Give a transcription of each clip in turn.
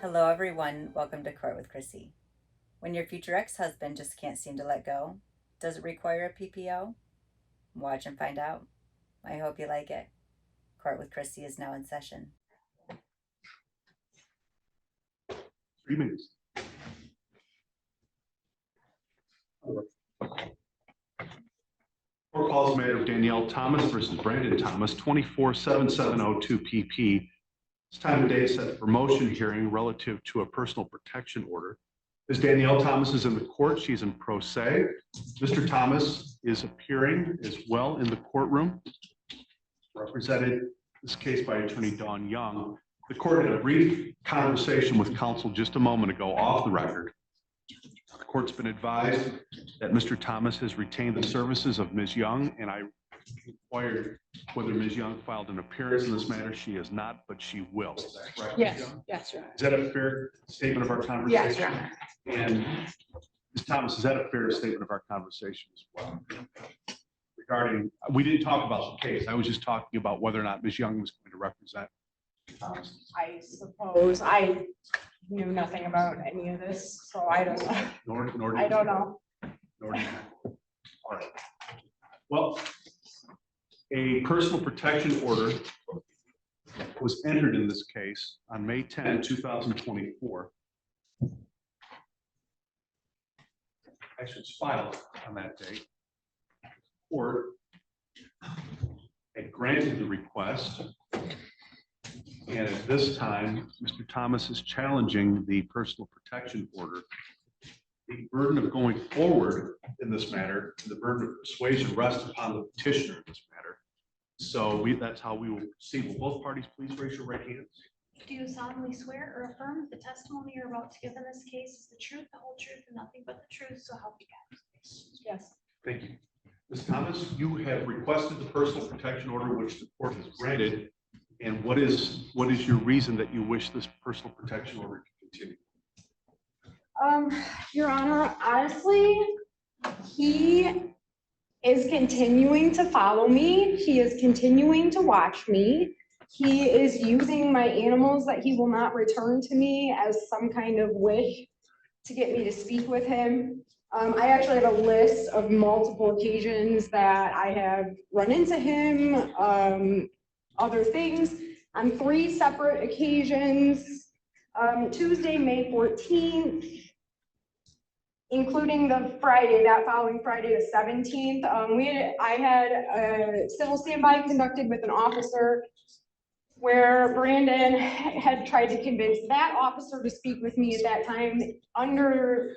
Hello, everyone. Welcome to Court with Krissy. When your future ex-husband just can't seem to let go, does it require a PPO? Watch and find out. I hope you like it. Court with Krissy is now in session. 3 minutes. Court calls the matter of Danielle Thomas versus Brandon Thomas, 24-7702 PP. This time of day is set for motion hearing relative to a personal protection order. As Danielle Thomas is in the court, she's in pro se. Mr. Thomas is appearing as well in the courtroom, represented in this case by Attorney Dawn Young. The court had a brief conversation with counsel just a moment ago off the record. The court's been advised that Mr. Thomas has retained the services of Ms. Young, and I inquired whether Ms. Young filed an appearance in this matter. She has not, but she will. Is that correct? Yes, yes, Your Honor. Is that a fair statement of our conversation? Yes, Your Honor. And Ms. Thomas, is that a fair statement of our conversation as well? Regarding, we didn't talk about the case. I was just talking about whether or not Ms. Young was going to represent Thomas. I suppose I knew nothing about any of this, so I don't know. Nor do I you. don't know. Nor do you. All right. Well, a personal protection order was entered in this case on May 10, 2024. Actually, it's filed on that date. Court had granted the request, and at this time, Mr. Thomas is challenging the personal protection order. The burden of going forward in this matter, the burden of persuasion rests upon the petitioner in this matter. So that's how we will proceed. Will both parties please raise your right hands? Do you solemnly swear or affirm that the testimony you're about to give in this case is the truth, the whole truth, and nothing but the truth, so help you God? Yes. Thank you. Ms. Thomas, you have requested the personal protection order, which the court has granted. And what is your reason that you wish this personal protection order to continue? Your Honor, honestly, he is continuing to follow me. He is continuing to watch me. He is using my animals that he will not return to me as some kind of wish to get me to speak with him. I actually have a list of multiple occasions that I have run into him, other things on 3 separate occasions. Tuesday, May 14th, including the Friday, that following Friday, the 17th. I had a civil standby conducted with an officer where Brandon had tried to convince that officer to speak with me at that time under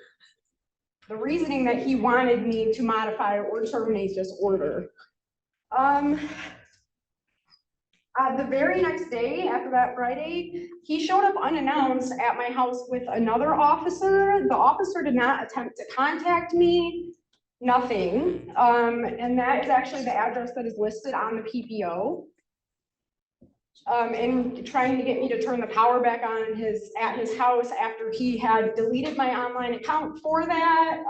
the reasoning that he wanted me to modify or terminate this order. The very next day after that Friday, he showed up unannounced at my house with another officer. The officer did not attempt to contact me, nothing. And that is actually the address that is listed on the PPO. And trying to get me to turn the power back on at his house after he had deleted my online account for that,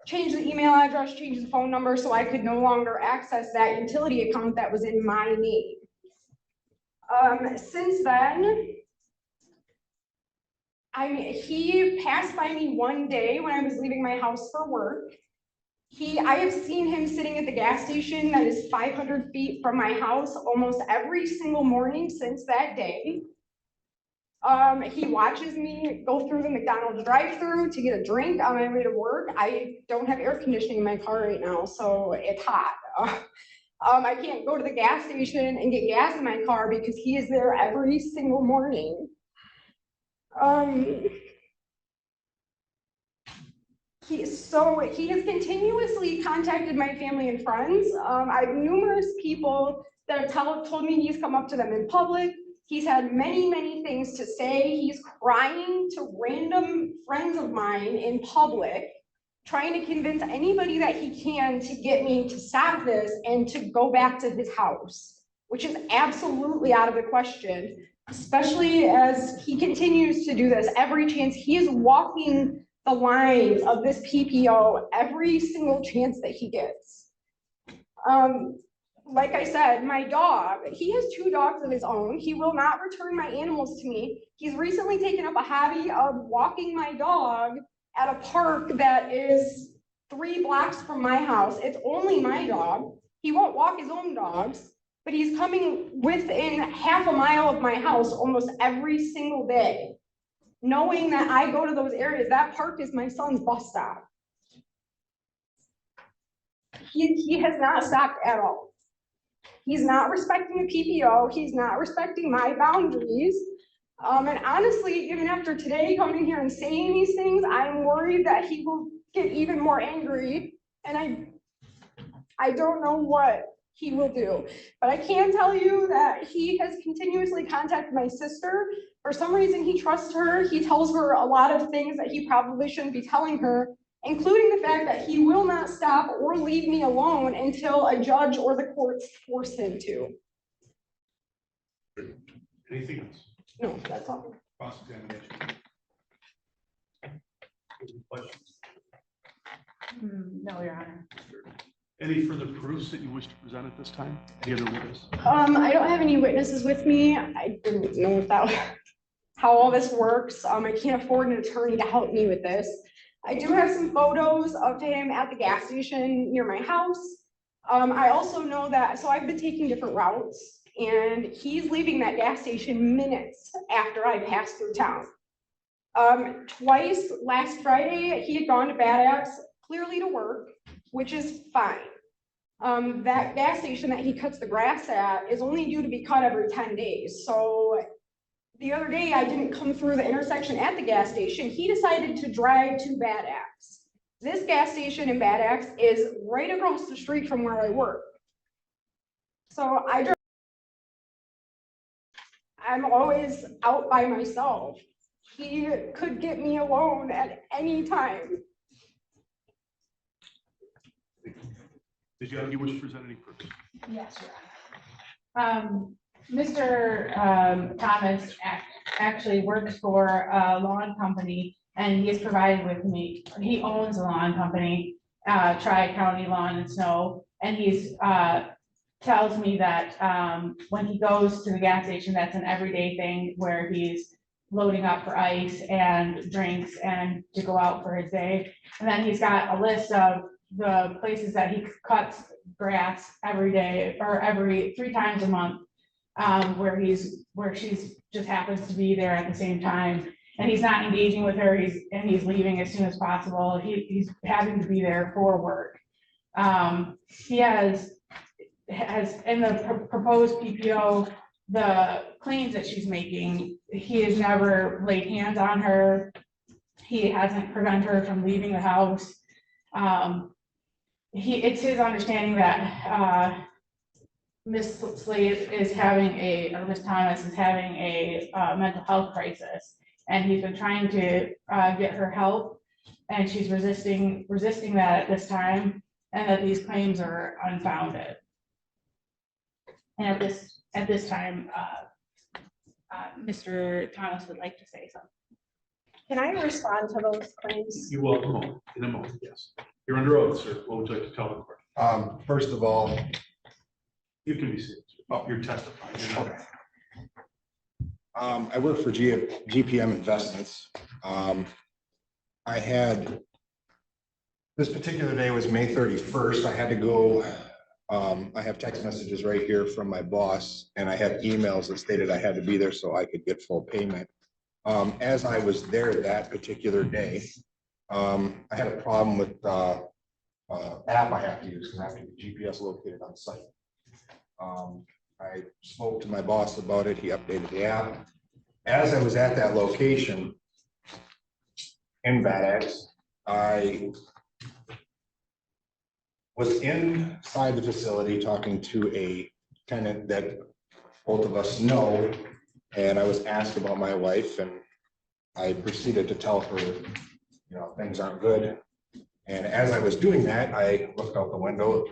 changed the email address, changed the phone number so I could no longer access that utility account that was in my name. Since then, he passed by me one day when I was leaving my house for work. I have seen him sitting at the gas station that is 500 feet from my house almost every single morning since that day. He watches me go through the McDonald's drive-thru to get a drink on my way to work. I don't have air conditioning in my car right now, so it's hot. I can't go to the gas station and get gas in my car because he is there every single morning. He has continuously contacted my family and friends. I have numerous people that have told me he's come up to them in public. He's had many, many things to say. He's crying to random friends of mine in public, trying to convince anybody that he can to get me to stop this and to go back to his house, which is absolutely out of the question, especially as he continues to do this every chance. He is walking the lines of this PPO every single chance that he gets. like I said, my dog, he has 2 dogs of his own. He will not return my animals to me. He's recently taken up a hobby of walking my dog at a park that is 3 blocks from my house. It's only my dog. He won't walk his own dogs, but he's coming within half a mile of my house almost every single day, knowing that I go to those areas. That park is my son's bus stop. He has not stopped at all. He's not respecting the PPO. He's not respecting my boundaries. And honestly, even after today coming here and saying these things, I'm worried that he will get even more angry. And I don't know what he will do. But I can tell you that he has continuously contacted my sister. For some reason, he trusts her. He tells her a lot of things that he probably shouldn't be telling her, including the fact that he will not stop or leave me alone until a judge or the courts force him to. Anything else? No, that's all. Cross-examination. Any questions? No, Your Honor. Any further proofs that you wish to present at this time? Any other witness? I don't have any witnesses with me. I didn't know how all this works. I can't afford an attorney to help me with this. I do have some photos of him at the gas station near my house. I also know that, so I've been taking different routes, and he's leaving that gas station minutes after I pass through town. Twice last Friday, he had gone to Bad Axe, clearly to work, which is fine. That gas station that he cuts the grass at is only due to be cut every 10 days. So the other day, I didn't come through the intersection at the gas station. He decided to drive to Bad Axe. This gas station in Bad Axe is right across the street from where I work. So I'm always out by myself. He could get me alone at any time. Did you wish to present any proof? Yes, Your Honor. Mr. Thomas actually works for a lawn company, and he has provided with me, he owns a lawn company, Tri-County Lawn and Snow, and he's tells me that when he goes to the gas station, that's an everyday thing where he's loading up for ice and drinks and to go out for his day. And then he's got a list of the places that he cuts grass every day or every 3 times a month, where she's just happens to be there at the same time, and he's not engaging with her. He's leaving as soon as possible. He's having to be there for work. He has in the proposed PPO, the claims that she's making, he has never laid hands on her. He hasn't prevented her from leaving the house. It's his understanding that Miss Slade is having or Miss Thomas is having a mental health crisis, and he's been trying to get her help, and she's resisting that at this time, and that these claims are unfounded. And at this time, Mr. Thomas would like to say something. Can I respond to those claims? You will in a moment, yes. You're under oath, sir. What would you like to tell the court? First of all, You can be seated. Oh, you're testifying. You're not- okay. I work for GPM Investments. I had, this particular day was May 31st. I had to go, I have text messages right here from my boss, and I have emails that stated I had to be there so I could get full payment. As I was there that particular day, I had a problem with app I have to use because I have to be GPS located on site. I spoke to my boss about it. He updated the app. As I was at that location in Bad Axe, I was inside the facility talking to a tenant that both of us know, and I was asked about my wife, and I proceeded to tell her, things aren't good. And as I was doing that, I looked out the window,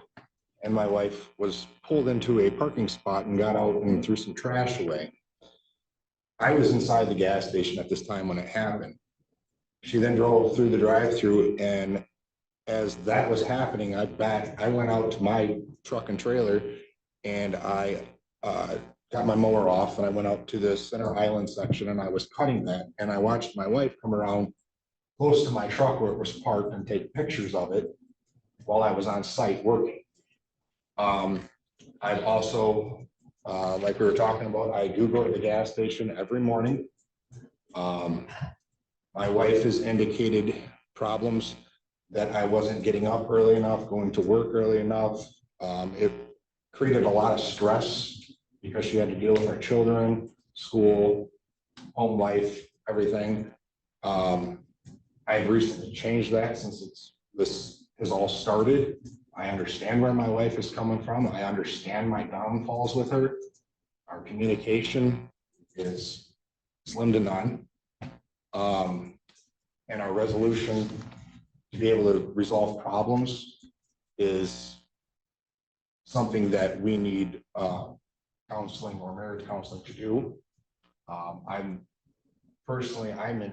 and my wife was pulled into a parking spot and got out and threw some trash away. I was inside the gas station at this time when it happened. She then drove through the drive-through, and as that was happening, I went out to my truck and trailer, and I got my mower off and I went out to the center island section and I was cutting that, and I watched my wife come around close to my truck where it was parked and take pictures of it while I was on site working. I've also, like we were talking about, I do go to the gas station every morning. My wife has indicated problems that I wasn't getting up early enough, going to work early enough. It created a lot of stress because she had to deal with her children, school, home life, everything. I've recently changed that since this has all started. I understand where my wife is coming from. I understand my downfalls with her. Our communication is slim to none. And our resolution to be able to resolve problems is something that we need counseling or marriage counseling to do. I'm in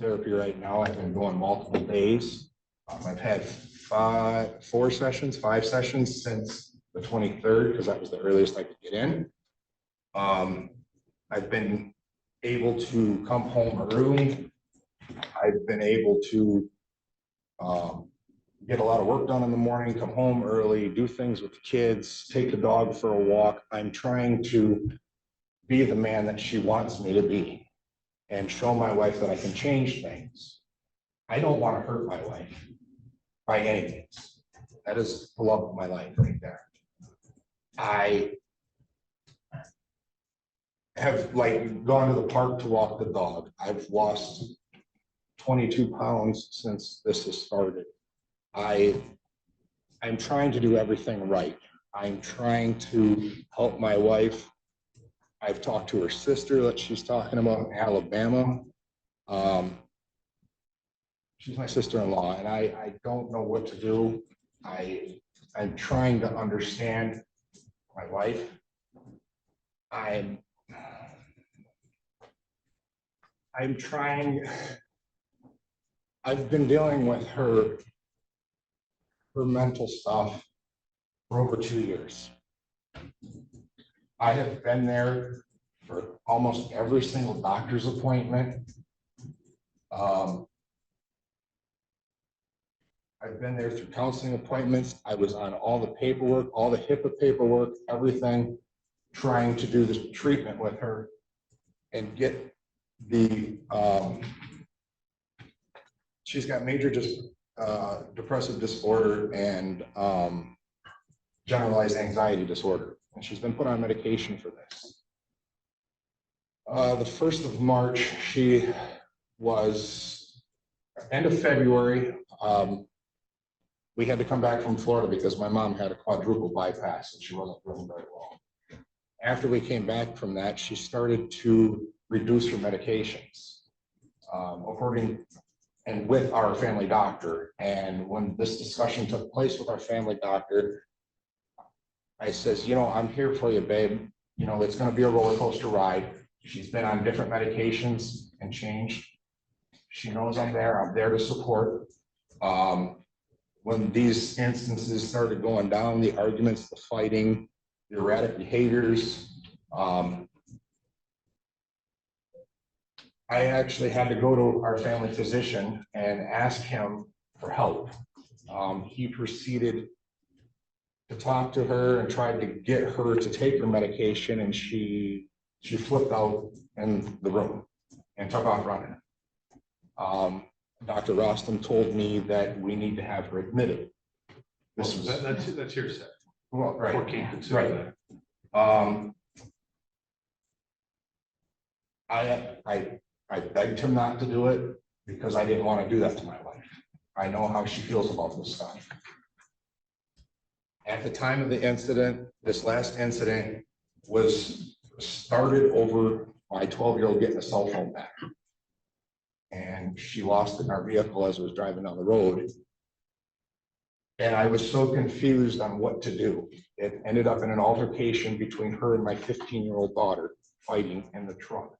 therapy right now. I've been going multiple days. I've had five sessions since the 23rd, because that was the earliest I could get in. I've been able to come home early. I've been able to get a lot of work done in the morning, come home early, do things with the kids, take the dog for a walk. I'm trying to be the man that she wants me to be and show my wife that I can change things. I don't want to hurt my wife by any means. That is the love of my life right there. I have gone to the park to walk the dog. I've lost 22 pounds since this has started. I'm trying to do everything right. I'm trying to help my wife. I've talked to her sister that she's talking about in Alabama. She's my sister-in-law, and I don't know what to do. I'm trying to understand my wife. I'm trying. I've been dealing with her mental stuff for over 2 years. I have been there for almost every single doctor's appointment. I've been there through counseling appointments. I was on all the paperwork, all the HIPAA paperwork, everything, trying to do this treatment with her and get the, she's got major depressive disorder and generalized anxiety disorder. And she's been put on medication for this. The 1st of March, she was, end of February, we had to come back from Florida because my mom had a quadruple bypass and she wasn't feeling very well. After we came back from that, she started to reduce her medications, and with our family doctor. And when this discussion took place with our family doctor, I says, I'm here for you, babe. It's going to be a roller coaster ride. She's been on different medications and changed. She knows I'm there. I'm there to support. When these instances started going down, the arguments, the fighting, the erratic behaviors, I actually had to go to our family physician and ask him for help. He proceeded to talk to her and tried to get her to take her medication, and she flipped out in the room and took off running. Dr. Rostam told me that we need to have her admitted. This was That's hearsay. well, right. Or can't consider Right. I begged him not to do it because I didn't want to do that to my wife. I know how she feels about this stuff. At the time of the incident, this last incident was started over my 12-year-old getting a cell phone back. And she lost it in our vehicle as I was driving down the road. And I was so confused on what to do. It ended up in an altercation between her and my 15-year-old daughter fighting in the truck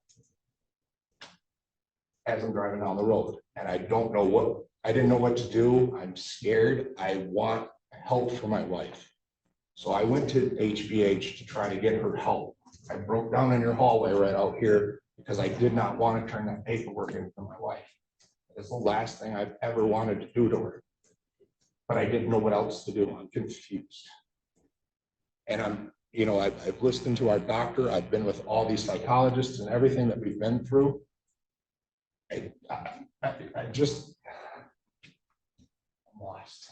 as I'm driving down the road. And I didn't know what to do. I'm scared. I want help for my wife. So I went to HBH to try to get her help. I broke down in your hallway right out here because I did not want to turn that paperwork in for my wife. It's the last thing I've ever wanted to do to her. But I didn't know what else to do. I'm confused. And I've listened to our doctor. I've been with all these psychologists and everything that we've been through. I'm lost.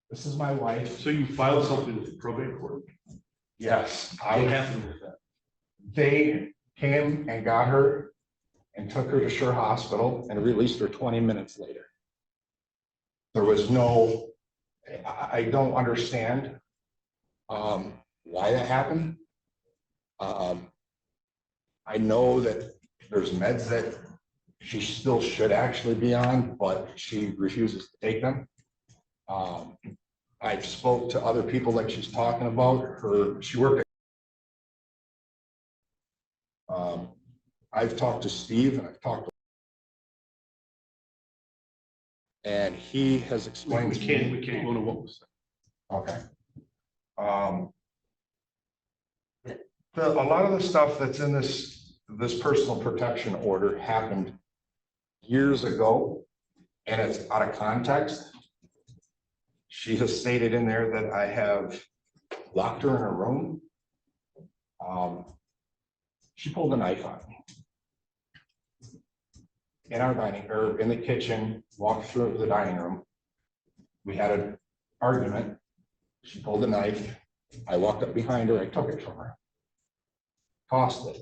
This is my wife. So you filed something with the probate court. Yes, What happened with that? they came and got her and took her to Shore Hospital and released her 20 minutes later. There was no, I don't understand why that happened. I know that there's meds that she still should actually be on, but she refuses to take them. I've spoke to other people like she's talking about. She worked at, I've talked to Steve and I've talked to, and he has explained We to can't me. go into what was said. Okay. A lot of the stuff that's in this personal protection order happened years ago, and it's out of context. She has stated in there that I have locked her in a room. She pulled a knife on me in our in the kitchen, walked through the dining room. We had an argument. She pulled a knife. I walked up behind her. I took it from her, tossed it.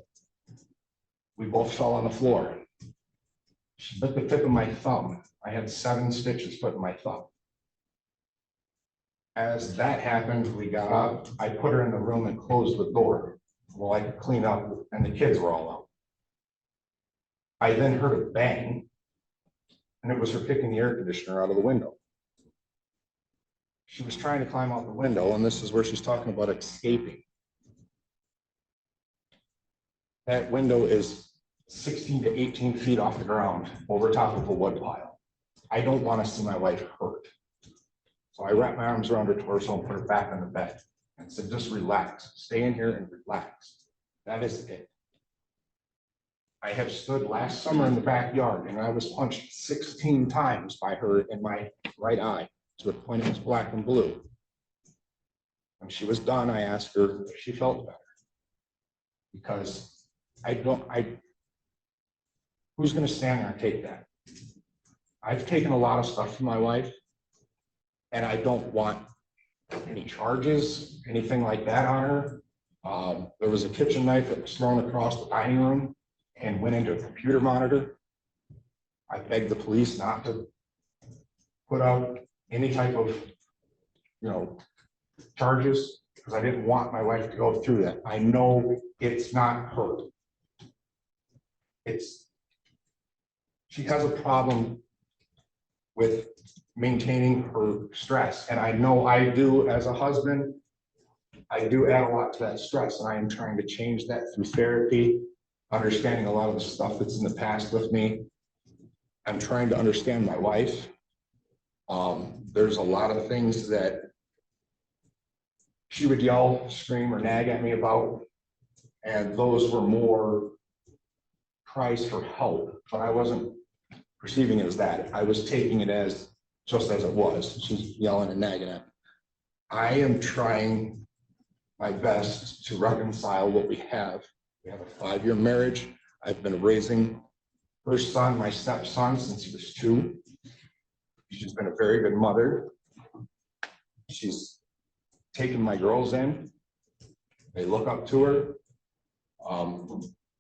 We both fell on the floor. She bit the tip of my thumb. I had 7 stitches put in my thumb. As that happened, we got up. I put her in the room and closed the door while I could clean up, and the kids were all out. I then heard a bang, and it was her kicking the air conditioner out of the window. She was trying to climb out the window, and this is where she's talking about escaping. That window is 16 to 18 feet off the ground over top of a wood pile. I don't want to see my wife hurt. So I wrapped my arms around her torso and put her back on the bed and said, just relax, stay in here and relax. That is it. I have stood last summer in the backyard and I was punched 16 times by her in my right eye to the point it was black and blue. When she was done, I asked her if she felt better. Because who's going to stand there and take that? I've taken a lot of stuff from my wife, and I don't want any charges, anything like that on her. There was a kitchen knife that was thrown across the dining room and went into a computer monitor. I begged the police not to put out any type of, charges, because I didn't want my wife to go through that. I know it's not her. She has a problem with maintaining her stress. And I know I do as a husband, I do add a lot to that stress, and I am trying to change that through therapy, understanding a lot of the stuff that's in the past with me. I'm trying to understand my wife. There's a lot of things that she would yell, scream, or nag at me about, and those were more cries for help, but I wasn't perceiving it as that. I was taking it as just as it was. She's yelling and nagging at me. I am trying my best to reconcile what we have. We have a 5-year marriage. I've been raising her son, my stepson, since he was 2. She's been a very good mother. She's taken my girls in. They look up to her.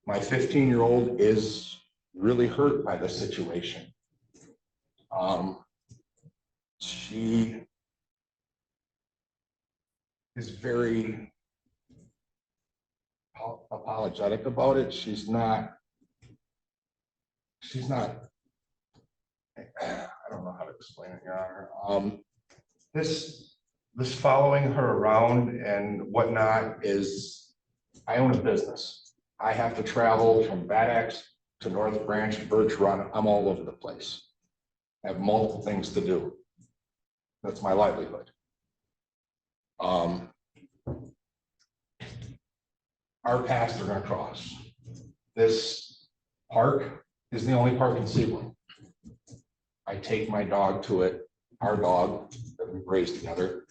My 15-year-old is really hurt by the situation. She is very apologetic about it. She's not, I don't know how to explain it, Your Honor. This following her around and whatnot is, I own a business. I have to travel from Bad Axe to North Branch, Birch Run. I'm all over the place. I have multiple things to do. That's my livelihood. our paths are gonna cross. This park is the only park in Sebring. I take my dog to it, our dog that we've raised together,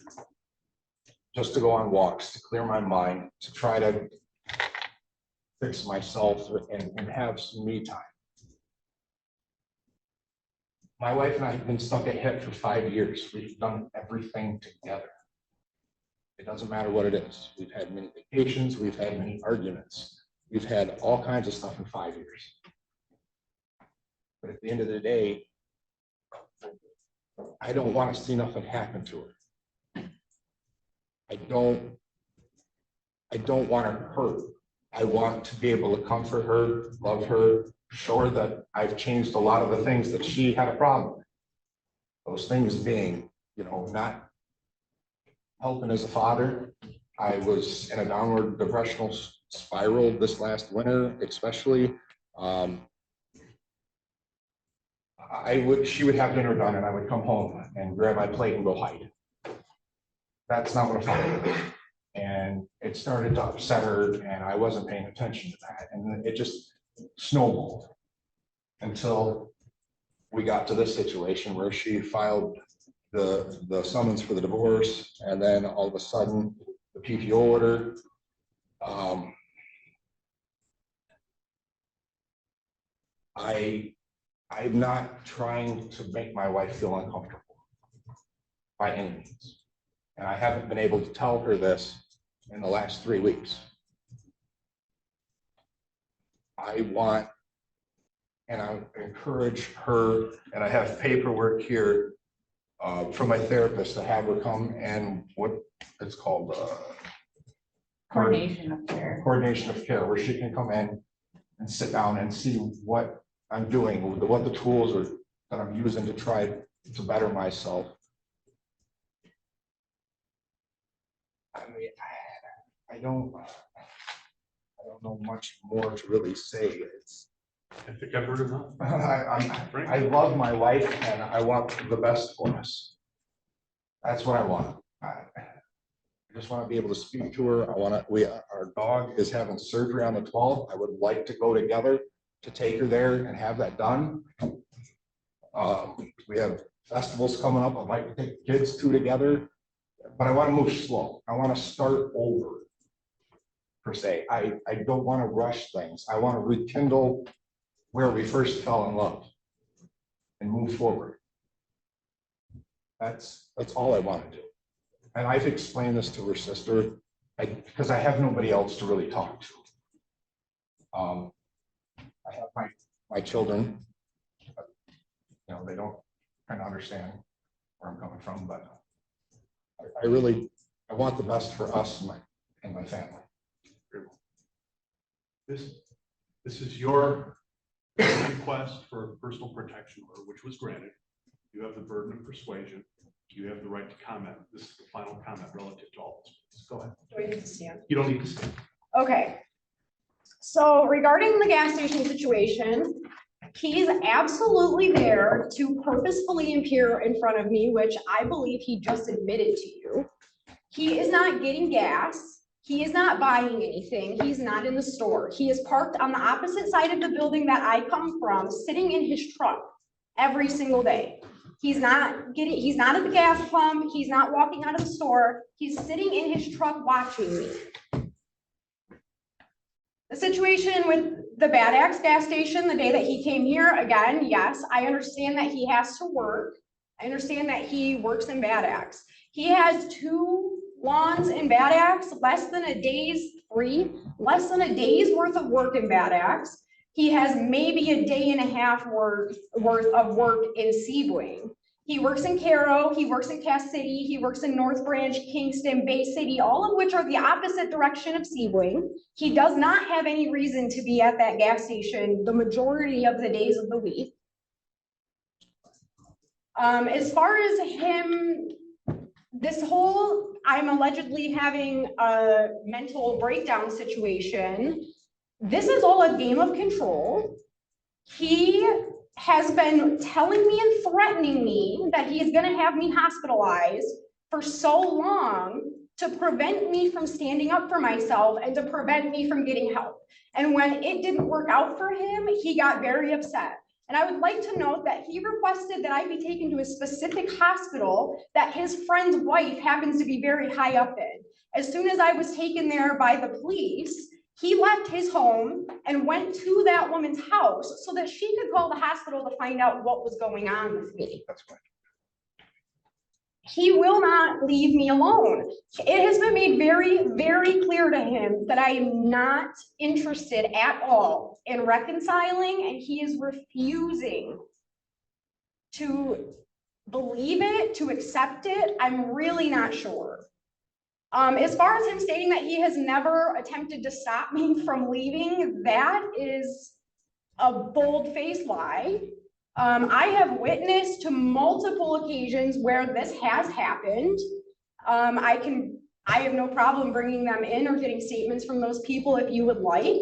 just to go on walks, to clear my mind, to try to fix myself and have some me time. My wife and I have been stuck at hip for 5 years. We've done everything together. It doesn't matter what it is. We've had many vacations, we've had many arguments. We've had all kinds of stuff in 5 years. But at the end of the day, I don't want to see nothing happen to her. I don't want her hurt. I want to be able to comfort her, love her, show her that I've changed a lot of the things that she had a problem with. Those things being, not helping as a father. I was in a downward depressional spiral this last winter, especially. She would have dinner done and I would come home and grab my plate and go hide. That's not what a father does. And it started to upset her and I wasn't paying attention to that. And it just snowballed until we got to this situation where she filed the summons for the divorce. And then all of a sudden the PPO order. I'm not trying to make my wife feel uncomfortable by any means. And I haven't been able to tell her this in the last 3 weeks. I want, and I encourage her, and I have paperwork here from my therapist to have her come and what it's called. Coordination of care. Coordination of care, where she can come in and sit down and see what I'm doing, what the tools are that I'm using to try to better myself. I mean, I don't know much more to really say. I think I've heard enough. I love my wife and I want the best for us. That's what I want. I just want to be able to speak to her. Our dog is having surgery on the 12th. I would like to go together to take her there and have that done. We have festivals coming up. I'd like to take the kids together, but I want to move slow. I want to start over, per se. I don't want to rush things. I want to rekindle where we first fell in love and move forward. That's all I want to do. And I've explained this to her sister because I have nobody else to really talk to. I have my children, they don't kind of understand where I'm coming from, but I want the best for us and my family. This is your request for a personal protection order, which was granted. You have the burden of persuasion. You have the right to comment. This is the final comment relative to all this. Go ahead. Do I need to stand? You don't need to stand. Okay. So regarding the gas station situation, he's absolutely there to purposefully appear in front of me, which I believe he just admitted to you. He is not getting gas. He is not buying anything. He's not in the store. He is parked on the opposite side of the building that I come from, sitting in his truck every single day. He's not at the gas pump. He's not walking out of the store. He's sitting in his truck watching me. The situation with the Bad Axe gas station, the day that he came here, again, yes, I understand that he has to work. I understand that he works in Bad Axe. He has 2 lawns in Bad Axe, less than a day's worth of work in Bad Axe. He has maybe a day and a half worth of work in Sebring. He works in Caro, he works in Cass City, he works in North Branch, Kingston, Bay City, all of which are the opposite direction of Sebring. He does not have any reason to be at that gas station the majority of the days of the week. As far as him, I'm allegedly having a mental breakdown situation. This is all a game of control. He has been telling me and threatening me that he is going to have me hospitalized for so long to prevent me from standing up for myself and to prevent me from getting help. And when it didn't work out for him, he got very upset. And I would like to note that he requested that I be taken to a specific hospital that his friend's wife happens to be very high up in. As soon as I was taken there by the police, he left his home and went to that woman's house so that she could call the hospital to find out what was going on with me. That's fine. He will not leave me alone. It has been made very, very clear to him that I am not interested at all in reconciling, and he is refusing to believe it, to accept it. I'm really not sure. As far as him stating that he has never attempted to stop me from leaving, that is a bold-faced lie. I have witnessed to multiple occasions where this has happened. I have no problem bringing them in or getting statements from those people if you would like.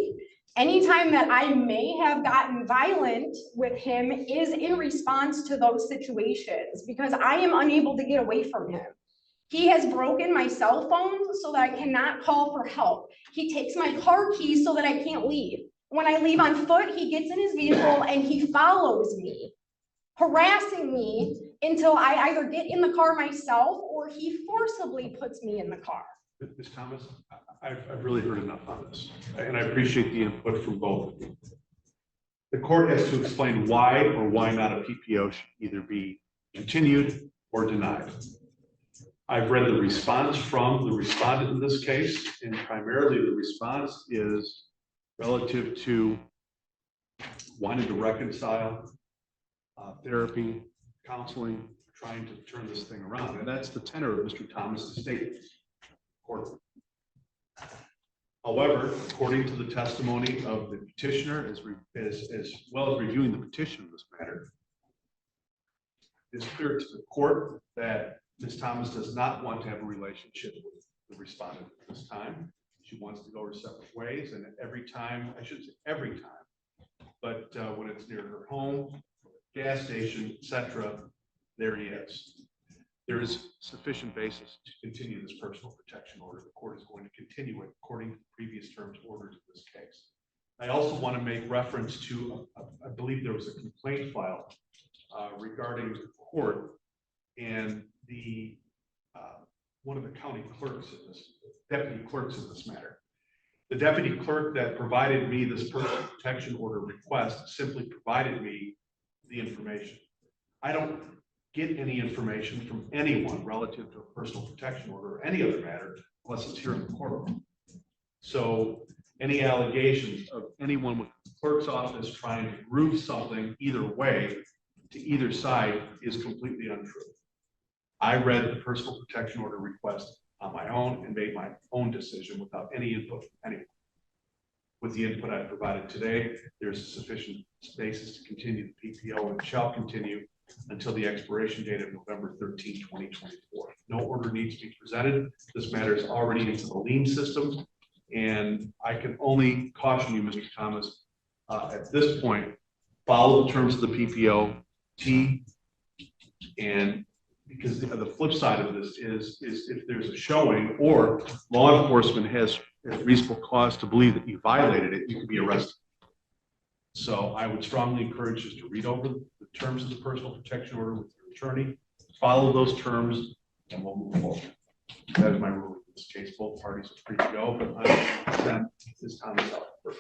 Anytime that I may have gotten violent with him is in response to those situations because I am unable to get away from him. He has broken my cell phone so that I cannot call for help. He takes my car keys so that I can't leave. When I leave on foot, he gets in his vehicle and he follows me, harassing me until I either get in the car myself or he forcibly puts me in the car. Ms. Thomas, I've really heard enough on this, and I appreciate the input from both of you. The court has to explain why or why not a PPO should either be continued or denied. I've read the response from the respondent in this case, and primarily the response is relative to wanting to reconcile therapy, counseling, trying to turn this thing around. And that's the tenor of Mr. Thomas's statement. However, according to the testimony of the petitioner, as well as reviewing the petition in this matter, it's clear to the court that Ms. Thomas does not want to have a relationship with the respondent at this time. She wants to go her separate ways, and every time, I shouldn't say every time, but when it's near her home, gas station, etc., there he is. There is sufficient basis to continue this personal protection order. The court is going to continue it according to the previous terms ordered in this case. I also want to make reference to, I believe there was a complaint filed regarding the court and the one of the county clerks in this, deputy clerks in this matter. The deputy clerk that provided me this personal protection order request simply provided me the information. I don't get any information from anyone relative to a personal protection order or any other matter unless it's here in the courtroom. So any allegations of anyone with the clerk's office trying to groove something either way to either side is completely untrue. I read the personal protection order request on my own and made my own decision without any input from anyone. With the input I provided today, there's a sufficient basis to continue the PPO and shall continue until the expiration date of November 13, 2024. No order needs to be presented. This matter is already into the lien system, and I can only caution you, Mr. Thomas, at this point, follow the terms of the PPO, and because the flip side of this is if there's a showing or law enforcement has reasonable cause to believe that you violated it, you can be arrested. So I would strongly encourage you to read over the terms of the personal protection order with your attorney, follow those terms, and we'll move forward. That is my ruling in this case. Both parties are free to go, but I'm sent this time out first.